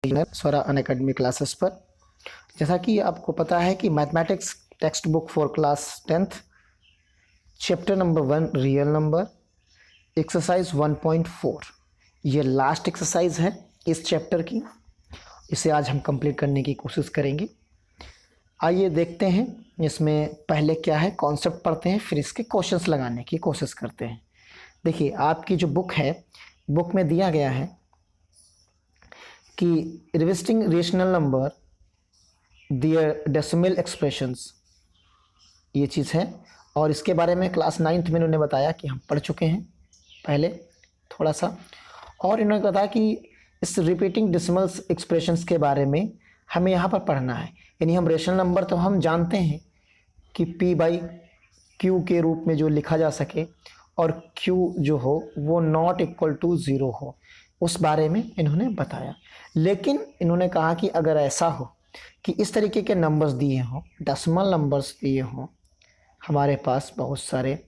स्वरा Unacademy classes पर। जैसा कि आपको पता है कि mathematics text book for class 10th chapter number 1 real number exercise 1.4 ये लास्ट एक्सरसाइज है इस चैप्टर की। इसे आज हम कंप्लीट करने की कोशिश करेंगे। आइए देखते हैं इसमें पहले क्या है, कॉन्सेप्ट पढ़ते हैं, फिर इसके क्वेश्चंस लगाने की कोशिश करते हैं। देखिए आपकी जो बुक है, बुक में दिया गया है कि रिविजिटिंग रेशनल नंबर दियर डेसिमल एक्सप्रेशंस, ये चीज़ है। और इसके बारे में क्लास 9th में इन्होंने बताया कि हम पढ़ चुके हैं पहले थोड़ा सा। और इन्होंने बताया कि इस रिपीटिंग डेसिमल्स एक्सप्रेशंस के बारे में हमें यहाँ पर पढ़ना है। यानी हम रेशनल नंबर तो हम जानते हैं कि p/q के रूप में जो लिखा जा सके और q जो हो वो नॉट इक्वल टू 0 हो, उस बारे में इन्होंने बताया। लेकिन इन्होंने कहा कि अगर ऐसा हो कि इस तरीके के नंबर्स दिए हों, डेसिमल नंबर्स दिए हों हमारे पास बहुत सारे,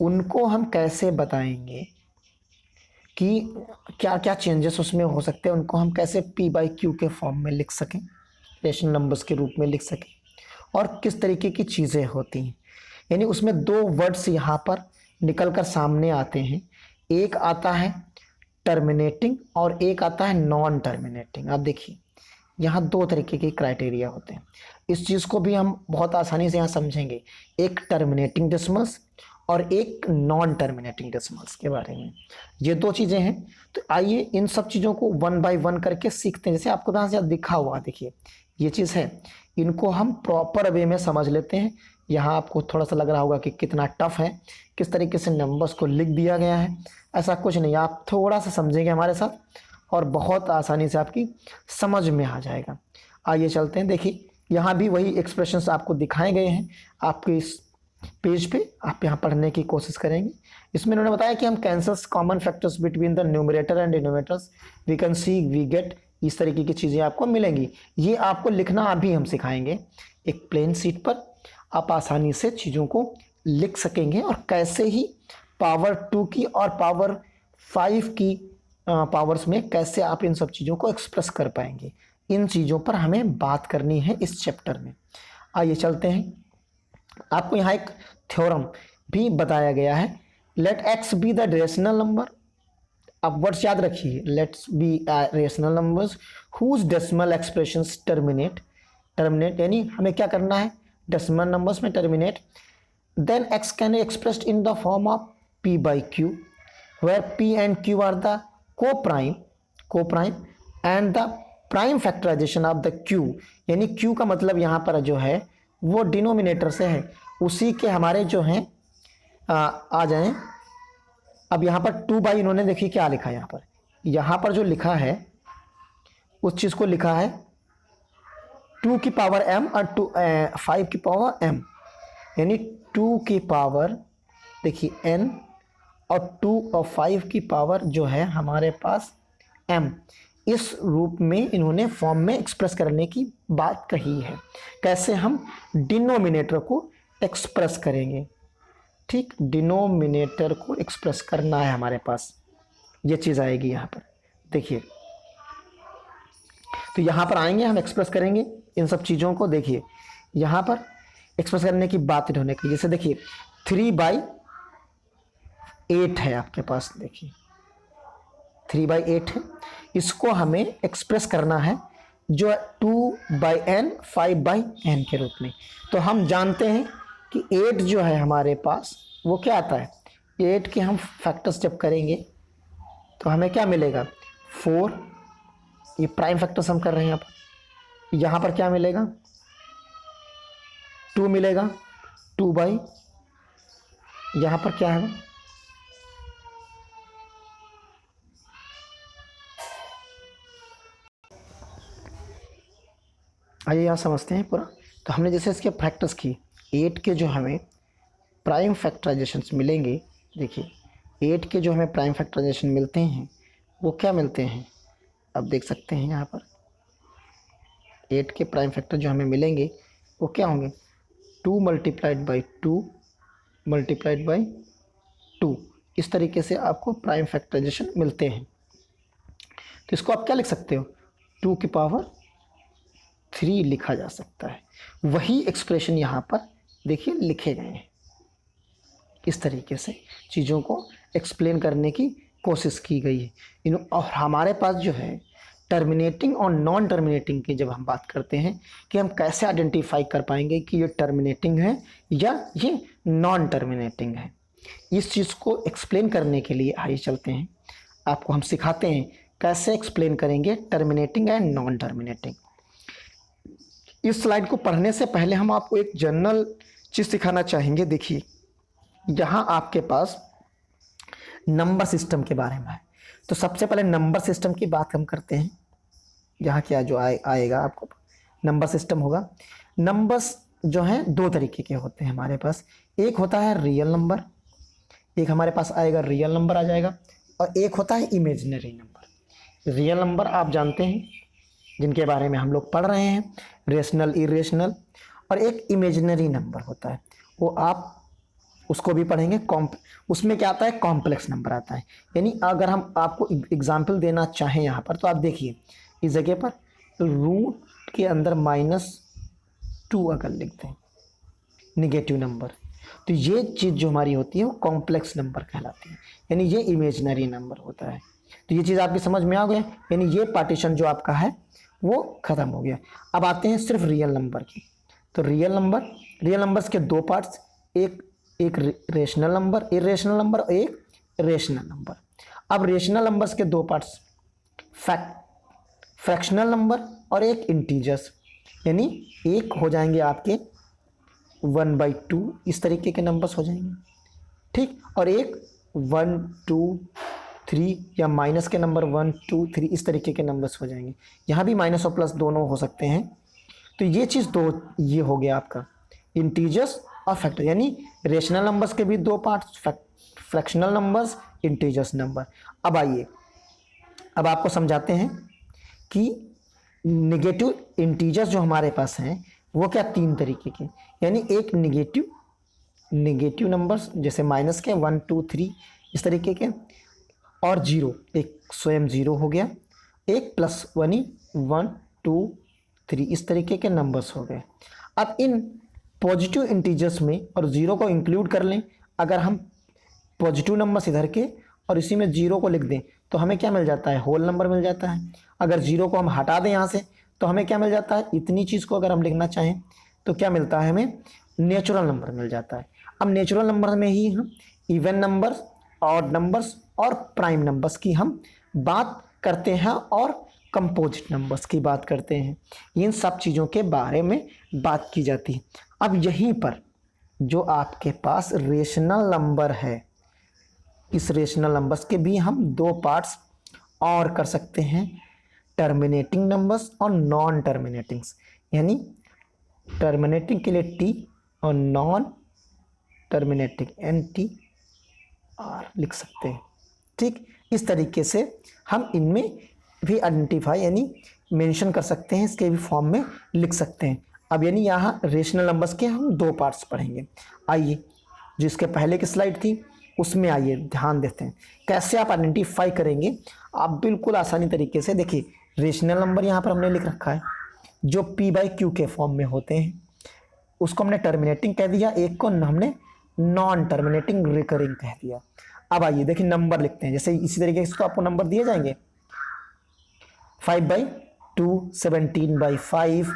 उनको हम कैसे बताएंगे कि क्या क्या चेंजेस उसमें हो सकते हैं, उनको हम कैसे p/q के फॉर्म में लिख सकें, रेशनल नंबर्स के रूप में लिख सकें, और किस तरीके की चीज़ें होती हैं। यानी उसमें दो वर्ड्स यहाँ पर निकल कर सामने आते हैं, एक आता है टर्मिनेटिंग और एक आता है नॉन टर्मिनेटिंग। आप देखिए यहाँ दो तरीके के क्राइटेरिया होते हैं। इस चीज़ को भी हम बहुत आसानी से यहाँ समझेंगे, एक टर्मिनेटिंग डेसिमल्स और एक नॉन टर्मिनेटिंग डेसिमल्स के बारे में। ये दो चीज़ें हैं। तो आइए इन सब चीज़ों को 1 बाय 1 करके सीखते हैं। जैसे आपको यहाँ से दिखा हुआ, देखिए ये चीज़ है, इनको हम प्रॉपर वे में समझ लेते हैं। यहाँ आपको थोड़ा सा लग रहा होगा कि कितना टफ है, किस तरीके से नंबर्स को लिख दिया गया है। ऐसा कुछ नहीं, आप थोड़ा सा समझेंगे हमारे साथ और बहुत आसानी से आपकी समझ में आ जाएगा। आइए चलते हैं। देखिए यहाँ भी वही एक्सप्रेशंस आपको दिखाए गए हैं आपके इस पेज पे, आप यहाँ पढ़ने की कोशिश करेंगे। इसमें उन्होंने बताया कि हम cancels common factors between the numerator and denominators we can see we get, इस तरीके की चीज़ें आपको मिलेंगी। ये आपको लिखना अभी हम सिखाएंगे। एक प्लेन शीट पर आप आसानी से चीज़ों को लिख सकेंगे और कैसे ही पावर 2 की और पावर 5 की पावर्स में कैसे आप इन सब चीज़ों को एक्सप्रेस कर पाएंगे, इन चीज़ों पर हमें बात करनी है इस चैप्टर में। आइए चलते हैं। आपको यहाँ एक थ्योरम भी बताया गया है, let x be the rational number. अब वर्ड्स याद रखिए, let's be rational numbers whose decimal expressions terminate यानी हमें क्या करना है, डेसिमल नंबर्स में terminate. Then x can be expressed in the form of p/q where p and q are the co-prime and the prime factorization of the q, यानी q का मतलब यहाँ पर जो है वो डिनोमिनेटर से है, उसी के हमारे जो हैं आ जाएं। अब यहाँ पर 2 इन्होंने देखिए क्या लिखा है, यहाँ पर जो लिखा है उस चीज़ को लिखा है 2 की पावर m और 5 की पावर m, यानी 2 की पावर देखिए n और 2 और 5 की पावर जो है हमारे पास m, इस रूप में इन्होंने फॉर्म में एक्सप्रेस करने की बात कही है। कैसे हम डिनोमिनेटर को एक्सप्रेस करेंगे, ठीक, डिनोमिनेटर को एक्सप्रेस करना है हमारे पास, ये चीज़ आएगी यहाँ पर। देखिए तो यहाँ पर आएंगे, हम एक्सप्रेस करेंगे इन सब चीज़ों को। देखिए यहाँ पर एक्सप्रेस करने की बात इन्होंने की, जैसे देखिए 3/8 है आपके पास, देखिए 3/8 है, इसको हमें एक्सप्रेस करना है जो 2/n 5/n के रूप में। तो हम जानते हैं कि 8 जो है हमारे पास वो क्या आता है, 8 के हम फैक्टर्स जब करेंगे तो हमें क्या मिलेगा, 4, ये प्राइम फैक्टर्स हम कर रहे हैं यहाँ पर क्या मिलेगा, 2 मिलेगा, 2/, यहाँ पर क्या है, आइए यहाँ समझते हैं पूरा। तो हमने जैसे इसके फैक्टर्स की 8 के जो हमें प्राइम फैक्टराइजेशंस मिलेंगे, देखिए 8 के जो हमें प्राइम फैक्टराइजेशन मिलते हैं वो क्या मिलते हैं, अब देख सकते हैं यहाँ पर 8 के प्राइम फैक्टर जो हमें मिलेंगे वो क्या होंगे, 2 × 2 × 2, इस तरीके से आपको प्राइम फैक्टराइजेशन मिलते हैं। तो इसको आप क्या लिख सकते हो, 2 की पावर 3 लिखा जा सकता है। वही एक्सप्रेशन यहाँ पर देखिए लिखे गए हैं। इस तरीके से चीज़ों को एक्सप्लेन करने की कोशिश की गई है। और हमारे पास जो है टर्मिनेटिंग और नॉन टर्मिनेटिंग की जब हम बात करते हैं कि हम कैसे आइडेंटिफाई कर पाएंगे कि ये टर्मिनेटिंग है या ये नॉन टर्मिनेटिंग है, इस चीज़ को एक्सप्लेन करने के लिए आइए चलते हैं, आपको हम सिखाते हैं कैसे एक्सप्लेन करेंगे टर्मिनेटिंग एंड नॉन टर्मिनेटिंग। इस स्लाइड को पढ़ने से पहले हम आपको एक जनरल चीज़ सिखाना चाहेंगे। देखिए यहाँ आपके पास नंबर सिस्टम के बारे में है, तो सबसे पहले नंबर सिस्टम की बात हम करते हैं। यहाँ क्या जो आएगा आपको नंबर सिस्टम होगा। नंबर्स जो हैं दो तरीके के होते हैं हमारे पास, एक होता है रियल नंबर, एक हमारे पास आएगा रियल नंबर आ जाएगा, और एक होता है इमेजिनरी नंबर। रियल नंबर आप जानते हैं जिनके बारे में हम लोग पढ़ रहे हैं, रेशनल इरेशनल, और एक इमेजिनरी नंबर होता है वो आप उसको भी पढ़ेंगे। उसमें क्या आता है, कॉम्प्लेक्स नंबर आता है। यानी अगर हम आपको एग्जाम्पल देना चाहें यहाँ पर, तो आप देखिए इस जगह पर रूट के अंदर -2 अगर लिखते हैं निगेटिव नंबर, तो ये चीज़ जो हमारी होती है वो कॉम्प्लेक्स नंबर कहलाती है, यानी ये इमेजिनरी नंबर होता है। तो ये चीज़ आपकी समझ में आ गई, यानी ये पार्टीशन जो आपका है वो ख़त्म हो गया। अब आते हैं सिर्फ रियल नंबर की। तो रियल नंबर्स के दो पार्ट्स, एक रेशनल नंबर, इरेशनल नंबर, और एक रेशनल नंबर। अब रेशनल नंबर्स के दो पार्ट्स, फ्रैक्शनल नंबर और एक इंटीजर्स, यानी एक हो जाएंगे आपके 1/2 इस तरीके के नंबर्स हो जाएंगे, ठीक, और एक 1 2 3 या माइनस के नंबर 1 2 3 इस तरीके के नंबर्स हो जाएंगे। यहाँ भी माइनस और प्लस दोनों हो सकते हैं। तो ये चीज़ दो, ये हो गया आपका इंटीजर्स और फैक्टर, यानी रेशनल नंबर्स के भी दो parts, fractional numbers, integers number. अब आइए, अब आपको समझाते हैं कि नेगेटिव इंटीजर्स जो हमारे पास हैं वो क्या, तीन तरीके के, यानी एक नेगेटिव नंबर्स जैसे माइनस के 1 2 3 इस तरीके के, और जीरो, एक स्वयं जीरो हो गया, एक +1 1 2 3 इस तरीके के नंबर्स हो गए। अब इन पॉजिटिव इंटीजर्स में और ज़ीरो को इंक्लूड कर लें, अगर हम पॉजिटिव नंबर्स इधर के और इसी में जीरो को लिख दें तो हमें क्या मिल जाता है, होल नंबर मिल जाता है। अगर जीरो को हम हटा दें यहाँ से तो हमें क्या मिल जाता है, इतनी चीज़ को अगर हम लिखना चाहें तो क्या मिलता है, हमें नेचुरल नंबर मिल जाता है। अब नेचुरल नंबर में ही हम इवन नंबर्स, ऑड नंबर्स और प्राइम नंबर्स की हम बात करते हैं और कंपोजिट नंबर्स की बात करते हैं। इन सब चीज़ों के बारे में बात की जाती है। अब यहीं पर जो आपके पास रेशनल नंबर है, इस रेशनल नंबर्स के भी हम दो पार्ट्स और कर सकते हैं, टर्मिनेटिंग नंबर्स और नॉन टर्मिनेटिंग्स, यानी टर्मिनेटिंग के लिए टी और नॉन टर्मिनेटिंग NTR लिख सकते हैं, ठीक। इस तरीके से हम इनमें भी आइडेंटिफाई यानी मेंशन कर सकते हैं, इसके भी फॉर्म में लिख सकते हैं। अब यानी यहाँ रेशनल नंबर्स के हम दो पार्ट्स पढ़ेंगे। आइए, जिसके पहले की स्लाइड थी उसमें आइए ध्यान देते हैं कैसे आप आइडेंटिफाई करेंगे। आप बिल्कुल आसानी तरीके से देखिए, रेशनल नंबर यहाँ पर हमने लिख रखा है जो P/Q के फॉर्म में होते हैं, उसको हमने टर्मिनेटिंग कह दिया, एक को हमने नॉन टर्मिनेटिंग रिकरिंग कह दिया। अब आइए देखिए नंबर लिखते हैं, जैसे इसी तरीके से इसको आपको नंबर दिए जाएंगे 5/2, 17/5,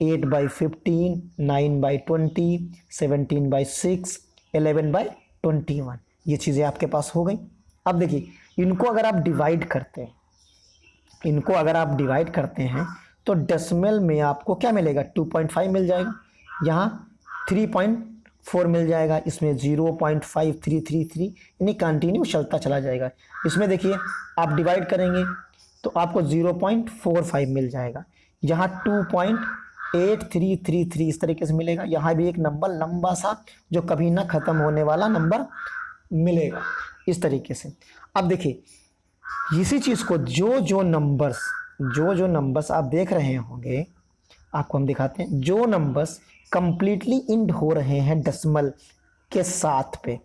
8/15, 9/20, 17/6, 11/21, ये चीज़ें आपके पास हो गई। अब देखिए इनको अगर आप डिवाइड करते हैं तो डेसिमल में आपको क्या मिलेगा, 2.5 मिल जाएगा, यहाँ 3.4 मिल जाएगा, इसमें 0.5333, यानी कंटिन्यू चलता चला जाएगा। इसमें देखिए आप डिवाइड करेंगे तो आपको 0.45 मिल जाएगा, यहाँ 2.8333 इस तरीके से मिलेगा। यहाँ भी एक नंबर लंबा सा जो कभी ना ख़त्म होने वाला नंबर मिलेगा इस तरीके से। अब देखिए इसी चीज़ को जो जो नंबर्स आप देख रहे होंगे, आपको हम दिखाते हैं, जो नंबर्स कंप्लीटली इंड हो रहे हैं डेसिमल के साथ पे,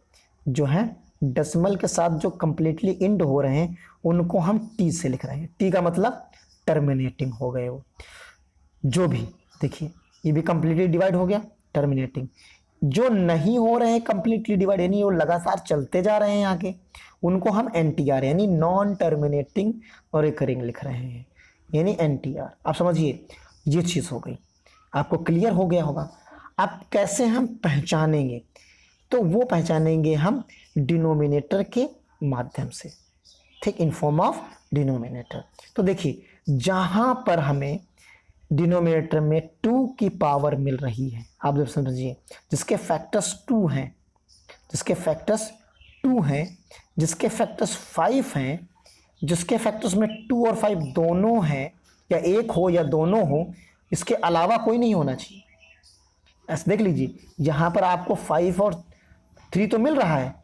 जो है डेसिमल के साथ जो कंप्लीटली इंड हो रहे हैं उनको हम टी से लिख रहे हैं। टी का मतलब टर्मिनेटिंग हो गए वो। जो भी देखिए ये भी कंप्लीटली डिवाइड हो गया, टर्मिनेटिंग। जो नहीं हो रहे हैं कंप्लीटली डिवाइड, यानी वो लगातार चलते जा रहे हैं आगे, उनको हम NTR यानी नॉन टर्मिनेटिंग और रिकरिंग लिख रहे हैं, यानी NTR। आप समझिए ये चीज़ हो गई, आपको क्लियर हो गया होगा। अब कैसे हम पहचानेंगे, तो वो पहचानेंगे हम डिनोमिनेटर के माध्यम से, ठीक, इन फॉर्म ऑफ डिनोमिनेटर। तो देखिए जहां पर हमें डिनोमिनेटर में 2 की पावर मिल रही है, आप जब समझिए जिसके फैक्टर्स 2 हैं, जिसके फैक्टर्स 2 हैं, जिसके फैक्टर्स 5 हैं, जिसके फैक्टर्स में 2 और 5 दोनों हैं, या एक हो या दोनों हो, इसके अलावा कोई नहीं होना चाहिए। ऐसे देख लीजिए यहाँ पर आपको 5 और 3 तो मिल रहा है,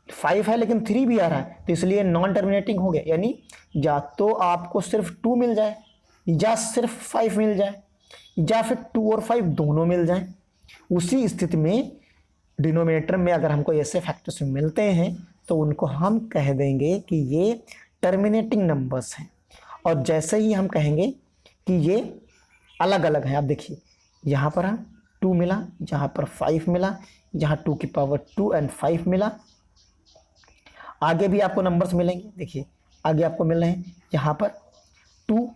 5 है लेकिन 3 भी आ रहा है, तो इसलिए नॉन टर्मिनेटिंग हो गया। यानी या तो आपको सिर्फ 2 मिल जाए, या सिर्फ 5 मिल जाए, या फिर 2 और 5 दोनों मिल जाए। उसी स्थिति में डिनोमिनेटर में अगर हमको ऐसे फैक्टर्स मिलते हैं तो उनको हम कह देंगे कि ये टर्मिनेटिंग नंबर्स हैं। और जैसे ही हम कहेंगे कि ये अलग अलग हैं, आप देखिए यहाँ पर हम 2 मिला, यहाँ पर 5 मिला, यहाँ 2 की पावर 2 और 5 मिला। आगे भी आपको नंबर्स मिलेंगे, देखिए आगे आपको मिल रहे हैं, यहाँ पर 2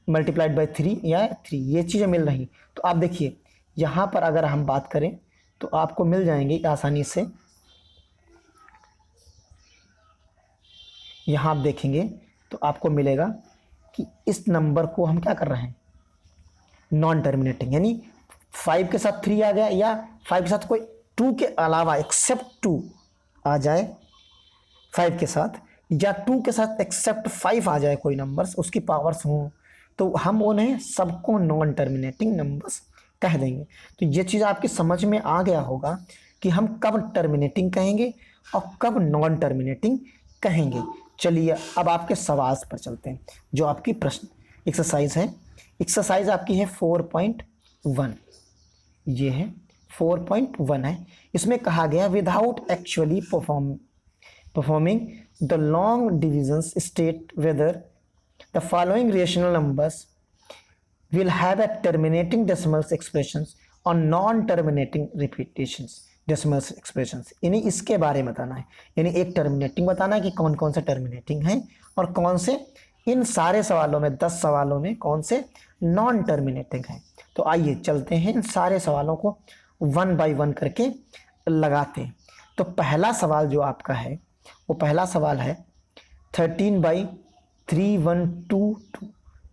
मल्टीप्लाइड बाई 3 या 3, ये चीज़ें मिल रही। तो आप देखिए यहाँ पर अगर हम बात करें तो आपको मिल जाएंगे आसानी से। यहाँ आप देखेंगे तो आपको मिलेगा कि इस नंबर को हम क्या कर रहे हैं, नॉन टर्मिनेटिंग, यानी 5 के साथ 3 आ गया, या 5 के साथ कोई 2 के अलावा एक्सेप्ट 2 आ जाए 5 के साथ, या 2 के साथ एक्सेप्ट 5 आ जाए, कोई नंबर्स उसकी पावर्स हों, तो हम उन्हें सबको नॉन टर्मिनेटिंग नंबर्स कह देंगे। तो ये चीज़ आपकी समझ में आ गया होगा कि हम कब टर्मिनेटिंग कहेंगे और कब नॉन टर्मिनेटिंग कहेंगे। चलिए अब आपके सवाल पर चलते हैं, जो आपकी प्रश्न एक्सरसाइज है। एक्सरसाइज आपकी है 4.1, ये है 4.1 है। इसमें कहा गया without actually performing the long divisions state whether the following rational numbers will have a terminating decimals expressions or non-terminating repetitions decimals expressions। यानी इसके बारे में बताना है, यानी एक टर्मिनेटिंग बताना है कि कौन कौन से टर्मिनेटिंग हैं और कौन से, इन सारे सवालों में 10 सवालों में कौन से नॉन टर्मिनेटिंग हैं। तो आइए चलते हैं इन सारे सवालों को 1 बाय 1 करके लगाते हैं। तो पहला सवाल जो आपका है वो पहला सवाल है 13/3122।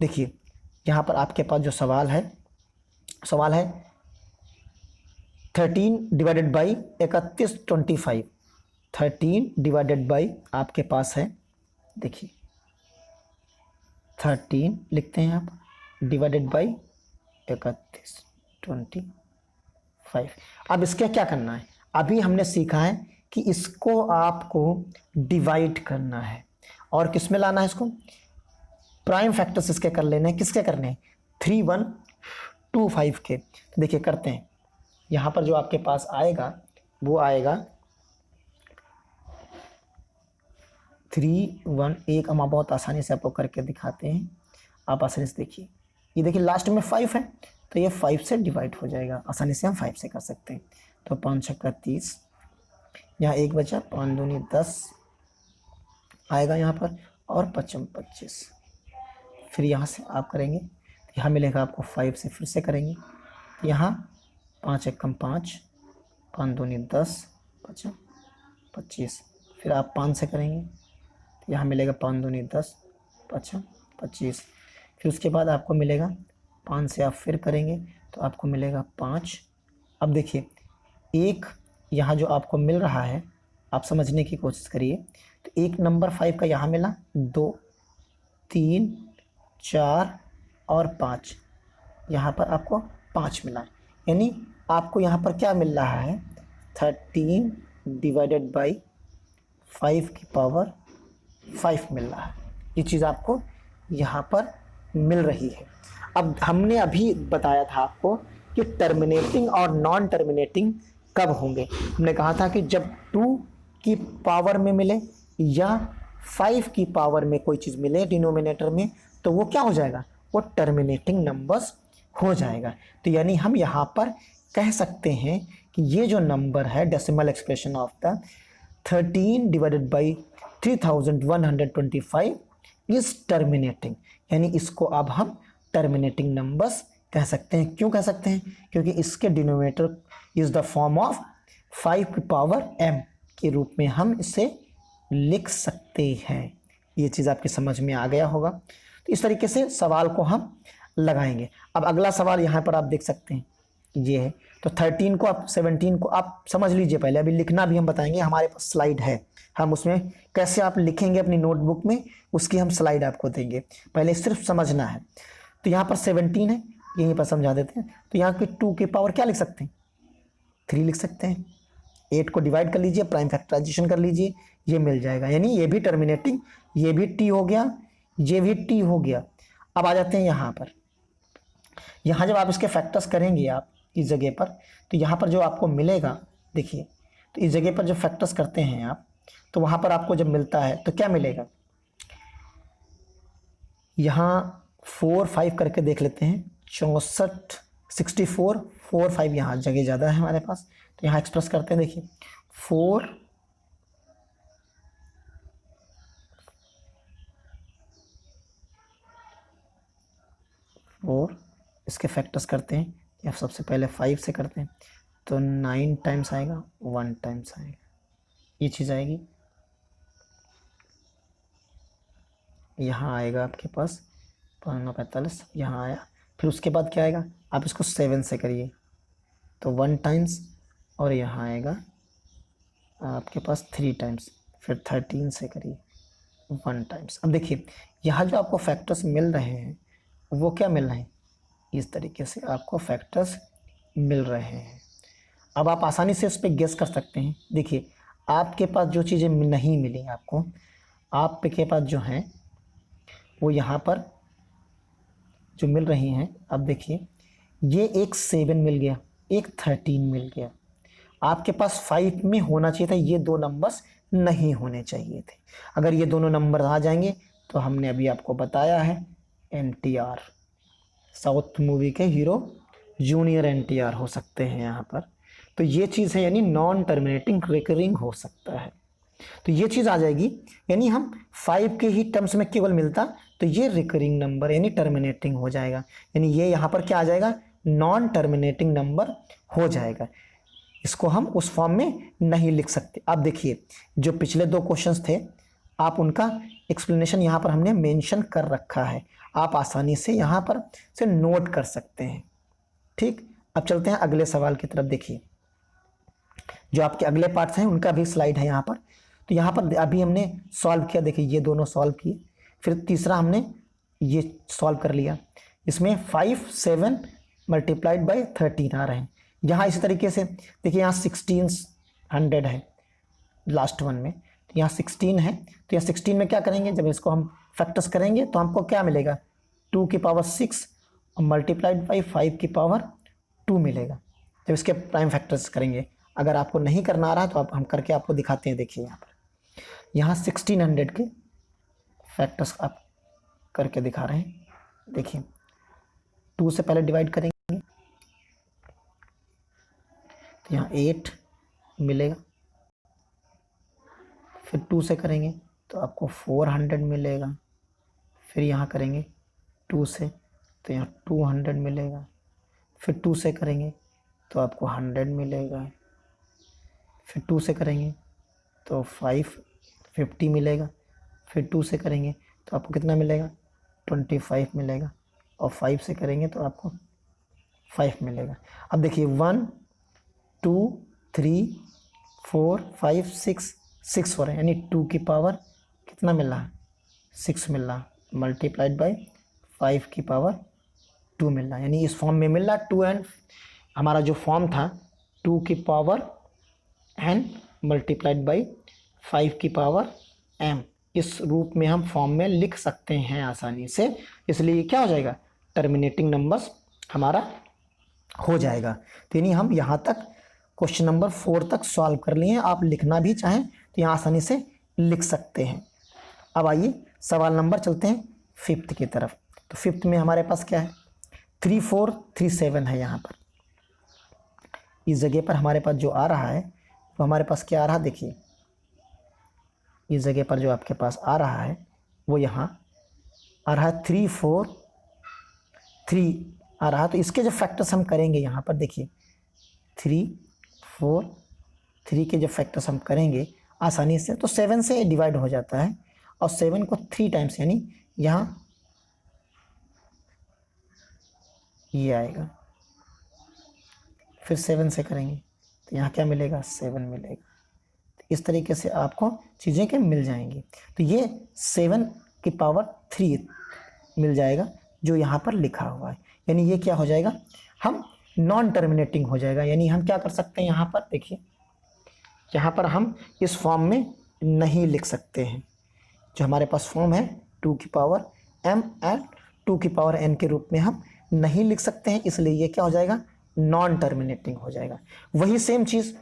देखिए यहाँ पर आपके पास जो सवाल है 13 डिवाइडेड बाई 3125। 13 डिवाइडेड बाई आपके पास है, देखिए 13 लिखते हैं आप, डिवाइडेड बाई 3125। अब इसका क्या करना है, अभी हमने सीखा है कि इसको आपको डिवाइड करना है और किस में लाना है, इसको प्राइम फैक्टर्स इसके कर लेने हैं। किसके करने हैं, 3125 के। तो देखिए करते हैं, यहाँ पर जो आपके पास आएगा वो आएगा 3 हम बहुत आसानी से आपको करके दिखाते हैं, आप आसानी से देखिए। ये देखिए लास्ट में 5 है तो ये 5 से डिवाइड हो जाएगा, आसानी से हम 5 से कर सकते हैं। तो 5 छक्का 30, यहाँ 1 बचा, 5 दूनी 10 आएगा यहाँ पर, और 55 25। फिर यहाँ से आप करेंगे, यहाँ मिलेगा आपको 5 से फिर से करेंगे, यहाँ 5 एकम 5, 5 दूनी 10, 55 25। फिर आप 5 से करेंगे तो यहाँ मिलेगा 5 दूनी 10, 55 25। फिर उसके बाद आपको मिलेगा 5 से आप फिर करेंगे तो आपको मिलेगा 5। अब देखिए एक यहाँ जो आपको मिल रहा है, आप समझने की कोशिश करिए। तो एक नंबर 5 का यहाँ मिला, 2 3 4 और 5, यहाँ पर आपको 5 मिला, यानी आपको यहाँ पर क्या मिल रहा है, 13 डिवाइडेड बाई 5 की पावर 5 मिल रहा है। ये चीज़ आपको यहाँ पर मिल रही है। अब हमने अभी बताया था आपको कि टर्मिनेटिंग और नॉन टर्मिनेटिंग कब होंगे। हमने कहा था कि जब 2 की पावर में मिले या 5 की पावर में कोई चीज़ मिले डिनोमिनेटर में, तो वो क्या हो जाएगा, वो टर्मिनेटिंग नंबर्स हो जाएगा। तो यानी हम यहाँ पर कह सकते हैं कि ये जो नंबर है decimal expression of the 13 divided by 3125 is terminating, यानी इसको अब हम टर्मिनेटिंग नंबर्स कह सकते हैं। क्यों कह सकते हैं? क्योंकि इसके denominator is the form of 5 की पावर m के रूप में हम इसे लिख सकते हैं। ये चीज़ आपकी समझ में आ गया होगा। तो इस तरीके से सवाल को हम लगाएंगे। अब अगला सवाल यहाँ पर आप देख सकते हैं, ये है। तो 13 को आप 17 को आप समझ लीजिए पहले, अभी लिखना भी हम बताएंगे। हमारे पास स्लाइड है, हम उसमें कैसे आप लिखेंगे अपनी नोटबुक में, उसकी हम स्लाइड आपको देंगे, पहले सिर्फ समझना है। तो यहाँ पर 17 है, यहीं पर समझा देते हैं। तो यहाँ की 2 की पावर क्या लिख सकते हैं? 3 लिख सकते हैं। 8 को डिवाइड कर लीजिए, प्राइम फैक्टराइजेशन कर लीजिए, ये मिल जाएगा। यानी ये भी टर्मिनेटिंग, ये भी टी हो गया, ये भी टी हो गया। अब आ जाते हैं यहाँ पर। यहाँ जब आप इसके फैक्टर्स करेंगे आप इस जगह पर, तो यहाँ पर जो आपको मिलेगा, देखिए, तो इस जगह पर जब फैक्टर्स करते हैं आप, तो वहाँ पर आपको जब मिलता है तो क्या मिलेगा? यहाँ 4 5 करके देख लेते हैं। 64 64 4 5 यहाँ जगह ज़्यादा है हमारे पास, तो यहाँ एक्सप्रेस करते हैं। देखिए 4 4 इसके फैक्टर्स करते हैं, या सबसे पहले 5 से करते हैं, तो 9 टाइम्स आएगा, 1 टाइम्स आएगा, ये चीज़ आएगी। यहाँ आएगा आपके पास 45, यहाँ आया। फिर उसके बाद क्या आएगा? आप इसको 7 से करिए, तो 1 टाइम्स, और यहाँ आएगा आपके पास 3 टाइम्स। फिर 13 से करिए, 1 टाइम्स। अब देखिए यहाँ जो आपको फैक्टर्स मिल रहे हैं वो क्या मिल रहे हैं? इस तरीके से आपको फैक्टर्स मिल रहे हैं। अब आप आसानी से इस पर गेस कर सकते हैं। देखिए आपके पास जो चीज़ें नहीं मिली आपको, आपके पास जो हैं वो यहाँ पर जो मिल रही हैं, अब देखिए ये एक 7 मिल गया, एक 13 मिल गया। आपके पास 5 में होना चाहिए था, ये 2 नंबर्स नहीं होने चाहिए थे। अगर ये दोनों नंबर आ जाएंगे तो हमने अभी आपको बताया है NTR, साउथ मूवी के हीरो जूनियर NTR हो सकते हैं यहाँ पर। तो ये चीज़ है, यानी नॉन टर्मिनेटिंग रिकरिंग हो सकता है। तो ये चीज़ आ जाएगी, यानी हम 5 के ही टर्म्स में केवल मिलता तो ये रिकरिंग नंबर यानी टर्मिनेटिंग हो जाएगा। यानी ये यहाँ पर क्या आ जाएगा? नॉन टर्मिनेटिंग नंबर हो जाएगा। इसको हम उस फॉर्म में नहीं लिख सकते। अब देखिए जो पिछले 2 क्वेश्चंस थे, आप उनका एक्सप्लेनेशन यहाँ पर हमने मेंशन कर रखा है, आप आसानी से यहाँ पर से नोट कर सकते हैं। ठीक, अब चलते हैं अगले सवाल की तरफ। देखिए जो आपके अगले पार्ट्स हैं उनका भी स्लाइड है यहाँ पर। तो यहाँ पर अभी हमने सॉल्व किया, देखिए ये दोनों सॉल्व किए, फिर तीसरा हमने ये सॉल्व कर लिया। इसमें 5 7 मल्टीप्लाइड बाई 13 आ रहे हैं। यहाँ इसी तरीके से देखिए यहाँ 1600 है लास्ट वन में, तो यहाँ 16 है। तो यहाँ 16 में क्या करेंगे? जब इसको हम फैक्टर्स करेंगे तो हमको क्या मिलेगा? 2 की पावर 6 और मल्टीप्लाइड बाई 5 की पावर 2 मिलेगा जब इसके प्राइम फैक्टर्स करेंगे। अगर आपको नहीं करना आ रहा तो आप हम करके आपको दिखाते हैं। देखिए यहाँ पर, यहाँ 1600 के फैक्टर्स आप करके दिखा रहे हैं। देखिए 2 से पहले डिवाइड करेंगे तो यहाँ 8 मिलेगा, फिर 2 से करेंगे तो आपको 400 मिलेगा, फिर यहाँ करेंगे 2 से तो यहाँ 200 मिलेगा, फिर 2 से करेंगे तो आपको 100 मिलेगा, फिर 2 से करेंगे तो 550 मिलेगा, फिर 2 से करेंगे तो आपको कितना मिलेगा? 25 मिलेगा, और 5 से करेंगे तो आपको 5 मिलेगा। अब देखिए 1 2 3 4 5 6 हो रहे हैं, यानी 2 की पावर कितना मिल रहा है? 6 मिल रहा, मल्टीप्लाइड बाई 5 की पावर 2 मिल रहा, यानी इस फॉर्म में मिल रहा। 2 एंड हमारा जो फॉर्म था 2 की पावर n मल्टीप्लाइड बाई 5 की पावर m, इस रूप में हम फॉर्म में लिख सकते हैं आसानी से। इसलिए क्या हो जाएगा? टर्मिनेटिंग नंबर्स हमारा हो जाएगा। तो यानी हम यहाँ तक क्वेश्चन नंबर 4 तक सॉल्व कर लिए हैं। आप लिखना भी चाहें तो यहाँ आसानी से लिख सकते हैं। अब आइए सवाल नंबर चलते हैं 5th की तरफ। तो फिफ्थ में हमारे पास क्या है, 3 4 3 7 है। यहाँ पर इस जगह पर हमारे पास जो आ रहा है वो हमारे पास क्या आ रहा है, देखिए इस जगह पर जो आपके पास आ रहा है वो यहाँ आ रहा है 3 4 3 आ रहा है। तो इसके जो फैक्टर्स हम करेंगे यहाँ पर देखिए 3 4 3 के जो फैक्टर्स हम करेंगे आसानी से, तो 7 से डिवाइड हो जाता है और 7 को 3 टाइम्स यानी यहाँ ये आएगा, फिर 7 से करेंगे तो यहाँ क्या मिलेगा, 7 मिलेगा। तो इस तरीके से आपको चीज़ें के मिल जाएंगी। तो ये 7 की पावर 3 मिल जाएगा जो यहाँ पर लिखा हुआ है, यानी ये क्या हो जाएगा, हम नॉन टर्मिनेटिंग हो जाएगा। यानी हम क्या कर सकते हैं, यहाँ पर देखिए यहाँ पर हम इस फॉर्म में नहीं लिख सकते हैं। जो हमारे पास फॉर्म है 2 की पावर m एंड 2 की पावर n के रूप में हम नहीं लिख सकते हैं, इसलिए ये क्या हो जाएगा, नॉन टर्मिनेटिंग हो जाएगा। वही सेम चीज़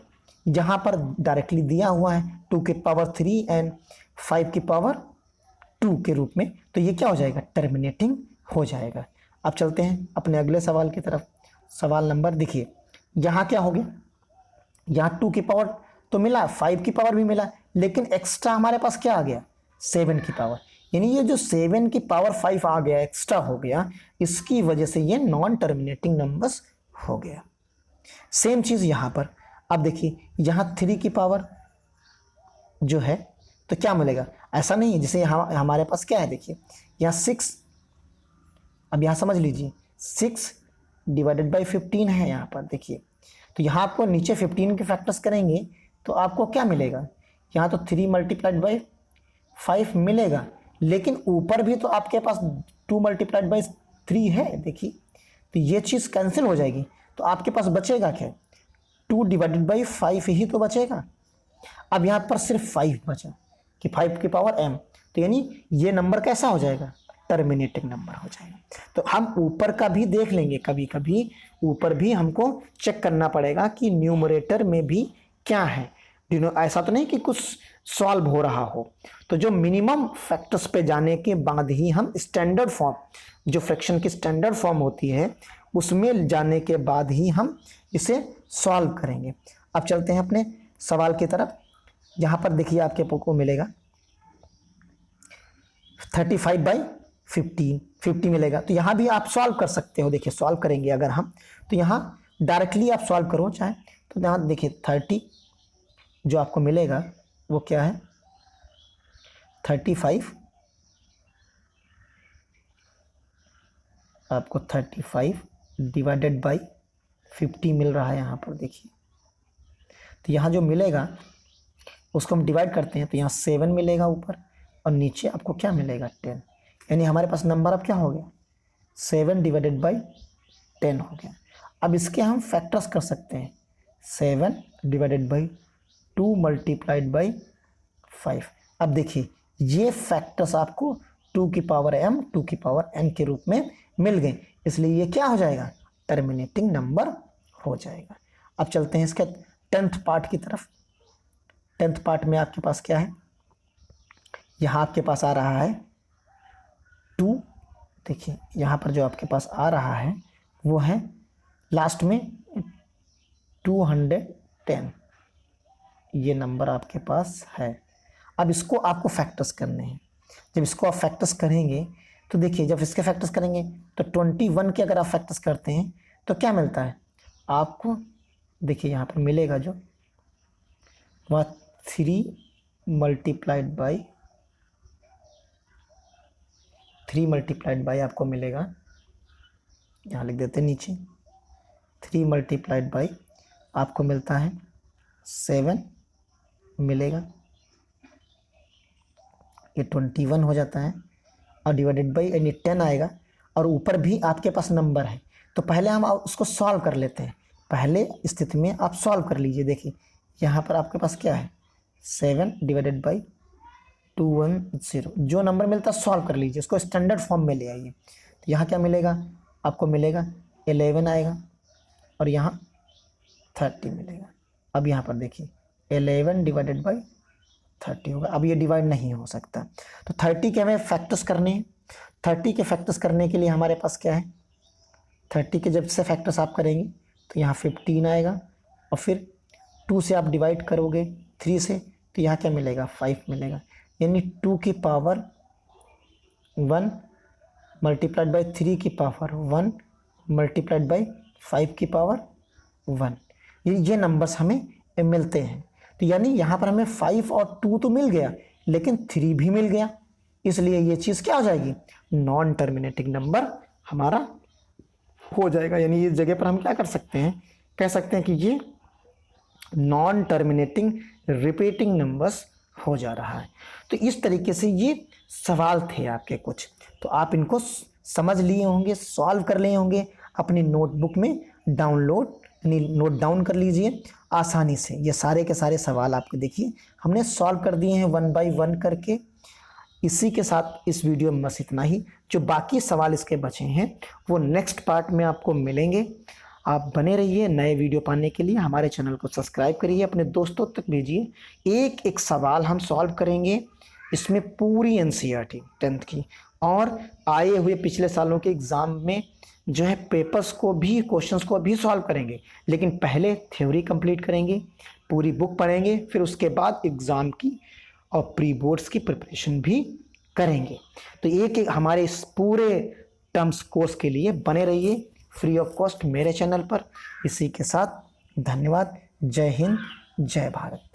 जहाँ पर डायरेक्टली दिया हुआ है 2 की पावर 3 एंड 5 की पावर 2 के रूप में, तो ये क्या हो जाएगा, टर्मिनेटिंग हो जाएगा। अब चलते हैं अपने अगले सवाल की तरफ। सवाल नंबर देखिए, यहाँ क्या हो गया, यहाँ 2 की पावर तो मिला, 5 की पावर भी मिला, लेकिन एक्स्ट्रा हमारे पास क्या आ गया, 7 की पावर। यानी ये जो 7 की पावर 5 आ गया, एक्स्ट्रा हो गया, इसकी वजह से ये नॉन टर्मिनेटिंग नंबर्स हो गया। सेम चीज़ यहाँ पर। अब देखिए यहाँ 3 की पावर जो है तो क्या मिलेगा, ऐसा नहीं है जैसे यहाँ हमारे पास क्या है, देखिए यहाँ 6, अब यहाँ समझ लीजिए 6 डिवाइडेड बाई 15 है यहाँ पर देखिए। तो यहाँ आपको नीचे 15 के फैक्टर्स करेंगे तो आपको क्या मिलेगा, यहाँ तो 3 मल्टीप्लाइड बाई 5 मिलेगा, लेकिन ऊपर भी तो आपके पास 2 मल्टीप्लाइड बाई 3 है देखिए। तो ये चीज़ कैंसिल हो जाएगी, तो आपके पास बचेगा क्या, 2 डिवाइडेड बाई 5 ही तो बचेगा। अब यहाँ पर सिर्फ 5 बचा कि 5 की पावर m, तो यानी ये नंबर कैसा हो जाएगा, टर्मिनेटिंग नंबर हो जाएगा। तो हम ऊपर का भी देख लेंगे, कभी कभी ऊपर भी हमको चेक करना पड़ेगा कि न्यूमरेटर में भी क्या है। ऐसा तो नहीं कि कुछ सॉल्व हो रहा हो। तो जो मिनिमम फैक्टर्स पे जाने के बाद ही हम स्टैंडर्ड फॉर्म, जो फ्रैक्शन की स्टैंडर्ड फॉर्म होती है उसमें जाने के बाद ही हम इसे सॉल्व करेंगे। अब चलते हैं अपने सवाल की तरफ। यहाँ पर देखिए आपके को मिलेगा 35 बाई 50 मिलेगा। तो यहाँ भी आप सॉल्व कर सकते हो। देखिए सॉल्व करेंगे अगर हम, तो यहाँ डायरेक्टली आप सॉल्व करो चाहे, तो यहाँ देखिए 30 जो आपको मिलेगा वो क्या है, 35 आपको 35 डिवाइडेड बाई 50 मिल रहा है यहाँ पर देखिए। तो यहाँ जो मिलेगा उसको हम डिवाइड करते हैं, तो यहाँ 7 मिलेगा ऊपर और नीचे आपको क्या मिलेगा, 10। यानी हमारे पास नंबर अब क्या हो गया, 7 डिवाइडेड बाई 10 हो गया। अब इसके हम फैक्टर्स कर सकते हैं, 7 डिवाइडेड बाई 2 मल्टीप्लाइड बाई 5। अब देखिए ये फैक्टर्स आपको 2 की पावर m 2 की पावर n के रूप में मिल गए, इसलिए ये क्या हो जाएगा, टर्मिनेटिंग नंबर हो जाएगा। अब चलते हैं इसके 10th पार्ट की तरफ। 10th पार्ट में आपके पास क्या है, यहाँ आपके पास आ रहा है 2। देखिए यहाँ पर जो आपके पास आ रहा है वो है लास्ट में 210, ये नंबर आपके पास है। अब इसको आपको फैक्टर्स करने हैं। जब इसको आप फैक्टर्स करेंगे तो देखिए, जब इसके फैक्टर्स करेंगे तो 21 के अगर आप फैक्टर्स करते हैं तो क्या मिलता है आपको, देखिए यहाँ पर मिलेगा जो वह 3 मल्टीप्लाइड बाई आपको मिलेगा, यहाँ लिख देते हैं नीचे, 3 मल्टीप्लाइड बाई आपको मिलता है 7 मिलेगा, ये 21 हो जाता है, और डिवाइडेड बाई यानी 10 आएगा, और ऊपर भी आपके पास नंबर है। तो पहले हम उसको सॉल्व कर लेते हैं। पहले स्थिति में आप सॉल्व कर लीजिए। देखिए यहाँ पर आपके पास क्या है, 7 डिवाइडेड बाई 210, जो नंबर मिलता है सॉल्व कर लीजिए, उसको स्टैंडर्ड फॉर्म में ले आइए। तो यहाँ क्या मिलेगा आपको, मिलेगा 11 आएगा और यहाँ 30 मिलेगा। अब यहाँ पर देखिए 11 डिवाइडेड बाई 30 होगा। अब ये डिवाइड नहीं हो सकता, तो 30 के हमें फैक्टर्स करने हैं। 30 के फैक्टर्स करने के लिए हमारे पास क्या है, 30 के जब से फैक्टर्स आप करेंगे तो यहाँ 15 आएगा, और फिर 2 से आप डिवाइड करोगे 3 से, तो यहाँ क्या मिलेगा, 5 मिलेगा। यानी 2 की पावर 1 मल्टीप्लाइड बाई 3 की पावर 1 मल्टीप्लाइड बाई 5 की पावर 1, ये नंबर्स हमें मिलते हैं। तो यानी यहाँ पर हमें 5 और 2 तो मिल गया, लेकिन 3 भी मिल गया, इसलिए ये चीज़ क्या हो जाएगी, नॉन टर्मिनेटिंग नंबर हमारा हो जाएगा। यानी इस जगह पर हम क्या कर सकते हैं, कह सकते हैं कि ये नॉन टर्मिनेटिंग रिपीटिंग नंबर्स हो जा रहा है। तो इस तरीके से ये सवाल थे आपके कुछ, तो आप इनको समझ लिए होंगे, सॉल्व कर लिए होंगे, अपनी नोटबुक में डाउनलोड नोट डाउन कर लीजिए आसानी से। ये सारे के सारे सवाल आपको देखिए हमने सॉल्व कर दिए हैं 1 बाय 1 करके। इसी के साथ इस वीडियो में बस इतना ही। जो बाकी सवाल इसके बचे हैं वो नेक्स्ट पार्ट में आपको मिलेंगे। आप बने रहिए नए वीडियो पाने के लिए, हमारे चैनल को सब्सक्राइब करिए, अपने दोस्तों तक भेजिए। एक एक सवाल हम सॉल्व करेंगे, इसमें पूरी एनसीईआरटी 10th की और आए हुए पिछले सालों के एग्ज़ाम में जो है पेपर्स को भी, क्वेश्चंस को भी सॉल्व करेंगे। लेकिन पहले थ्योरी कंप्लीट करेंगे, पूरी बुक पढ़ेंगे, फिर उसके बाद एग्ज़ाम की और प्री बोर्ड्स की प्रिपरेशन भी करेंगे। तो एक एक हमारे इस पूरे टर्म्स कोर्स के लिए बने रहिए फ्री ऑफ कॉस्ट मेरे चैनल पर। इसी के साथ धन्यवाद। जय हिंद, जय भारत।